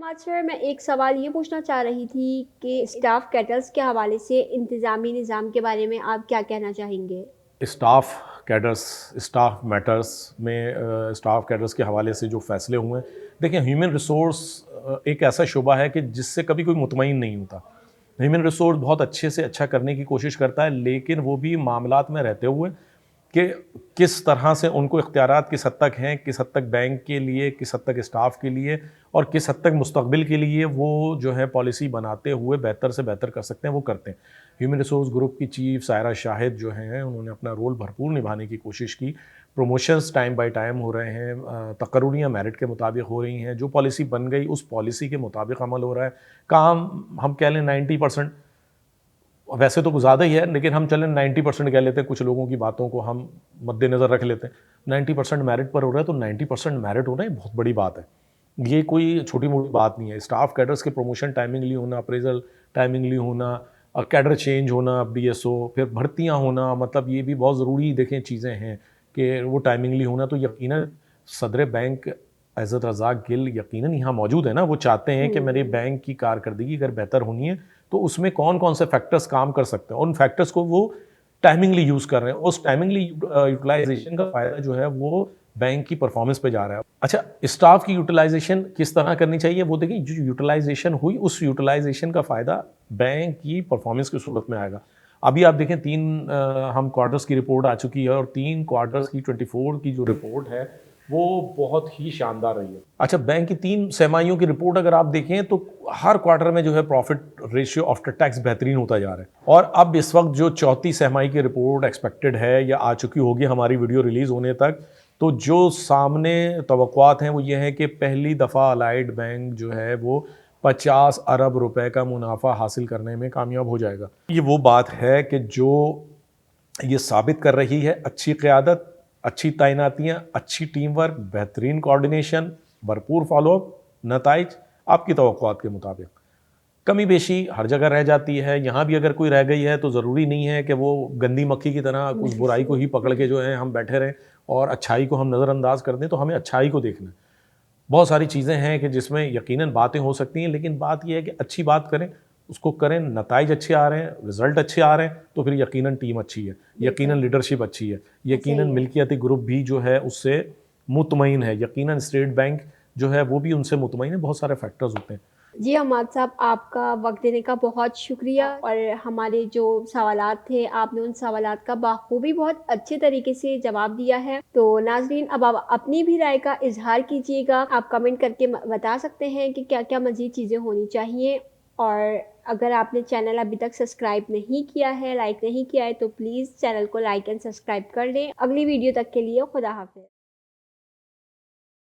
आज सर मैं एक सवाल ये पूछना चाह रही थी कि स्टाफ कैटल्स के हवाले से इंतज़ामी निज़ाम के बारे में आप क्या कहना चाहेंगे? स्टाफ कैडर्स स्टाफ मैटर्स में स्टाफ कैडर्स के हवाले से जो फैसले हुए हैं, देखिए ह्यूमन रिसोर्स एक ऐसा शुबा है कि जिससे कभी कोई मुतमईन नहीं होता। ह्यूमन रिसोर्स बहुत अच्छे से अच्छा करने की कोशिश करता है, लेकिन वो भी मामलात में रहते हुए कि किस तरह से उनको इख्तियारात किस हद तक हैं, किस हद तक बैंक के लिए, किस हद तक स्टाफ के लिए और किस हद तक मुस्तकबिल के लिए वो जो है पॉलिसी बनाते हुए बेहतर से बेहतर कर सकते हैं, वो करते हैं। ह्यूमन रिसोर्स ग्रुप की चीफ सायरा शाहिद जो हैं, उन्होंने अपना रोल भरपूर निभाने की कोशिश की। प्रमोशंस टाइम बाय टाइम हो रहे हैं, तकर्रुरियाँ मेरिट के मुताबिक हो रही हैं, जो पॉलिसी बन गई उस पॉलिसी के मुताबिक अमल हो रहा है। काम हम कह लें 90%, वैसे तो कुछ ज़्यादा ही है, लेकिन हम चलें 90% कह लेते हैं, कुछ लोगों की बातों को हम मद्देनज़र रख लेते हैं। 90% मेरिट पर हो रहा है, तो 90% मेरिट होना ये बहुत बड़ी बात है। ये कोई छोटी-मोटी बात नहीं है। स्टाफ कैडर्स के प्रमोशन टाइमिंगली होना, अप्रेज़ल टाइमिंगली होना, कैडर चेंज होना, बीएसओ, फिर भर्तियाँ होना, मतलब ये भी बहुत ज़रूरी देखें चीज़ें हैं कि वो टाइमिंगली होना, तो यकीनन सदर बैंक इज़्ज़त रज़ाक गिल यकीनन यहाँ मौजूद है ना, वो चाहते हैं कि मेरे हुँ। बैंक की कारकर्दगी अगर बेहतर होनी है, तो उसमें कौन-कौन से फैक्टर्स काम कर सकते हैं, उन फैक्टर्स को वो टाइमिंगली यूज़ कर रहे हैं। उस टाइमिंगली यूटिलाइज़ेशन का फ़ायदा जो है वो बैंक की परफ़ॉर्मेंस पे जा रहा है। अच्छा, स्टाफ की यूटिलाइज़ेशन किस तरह करनी चाहिए, वो देखिए जो यूटिलाइज़ेशन हुई, उस यूटिलाइज़ेशन का फ़ायदा बैंक की परफ़ॉर्मेंस की सूरत में आएगा। अभी आप देखें 3 हम क्वार्टर्स की रिपोर्ट आ चुकी है और 3 क्वार्टर्स की 24 की जो रिपोर्ट है, वो बहुत ही शानदार रही है। अच्छा, बैंक की 3 तिमाहियों की रिपोर्ट अगर आप देखें तो हर क्वार्टर में जो है प्रॉफिट रेशियो आफ्टर टैक्स बेहतरीन होता जा रहा है। और अब इस वक्त जो चौथी तिमाही की रिपोर्ट एक्सपेक्टेड है या आ चुकी होगी हमारी वीडियो रिलीज़ होने तक, तो जो सामने तवक्कुआत हैं वो ये है कि पहली दफ़ा अलाइड बैंक जो है वो 50 अरब रुपए का मुनाफा हासिल करने में कामयाब हो जाएगा। ये वो बात है कि जो ये साबित कर रही है अच्छी क़यादत, अच्छी तैनातियाँ, अच्छी टीम वर्क, बेहतरीन कोऑर्डिनेशन, भरपूर फ़ॉलो-अप, नताइज आपकी तवक्कुआत के मुताबिक। कमी-बेशी हर जगह रह जाती है, यहाँ भी अगर कोई रह गई है तो ज़रूरी नहीं है कि वो गंदी मक्खी की तरह उस बुराई को ही पकड़ के जो है हम बैठे रहें और अच्छाई को हम नज़रअंदाज कर दें, तो हमें अच्छाई को देखना है। बहुत सारी चीज़ें हैं कि जिसमें यकीनन बातें हो सकती हैं, लेकिन बात ये है कि अच्छी बात करें, उसको करें, नताइज अच्छे आ रहे हैं, रिज़ल्ट अच्छे आ रहे हैं, तो फिर यकीनन टीम अच्छी है, बिल्कुल, यकीनन लीडरशिप अच्छी है, यकीनन सही है। मिल्कियती ग्रुप भी जो है उससे मुतमईन है, यकीनन स्टेट बैंक जो है वो भी उनसे मुतमईन है, बहुत सारे फैक्टर्स होते हैं। जी, अहमद साहब आपका वक़्त देने का बहुत शुक्रिया और हमारे जो सवालात थे, आपने उन सवालात का बाखूबी बहुत अच्छे तरीके से जवाब दिया है। तो नाज़रीन अब आप अपनी भी राय का इज़हार कीजिएगा। आप कमेंट करके बता सकते हैं कि क्या-क्या मज़ीद चीज़ें होनी चाहिए और अगर आपने चैनल अभी तक सब्सक्राइब नहीं किया है, लाइक नहीं किया है, तो प्लीज़ चैनल को लाइक एंड सब्सक्राइब कर लें। अगली वीडियो तक के लिए खुदा हाफ़िज़।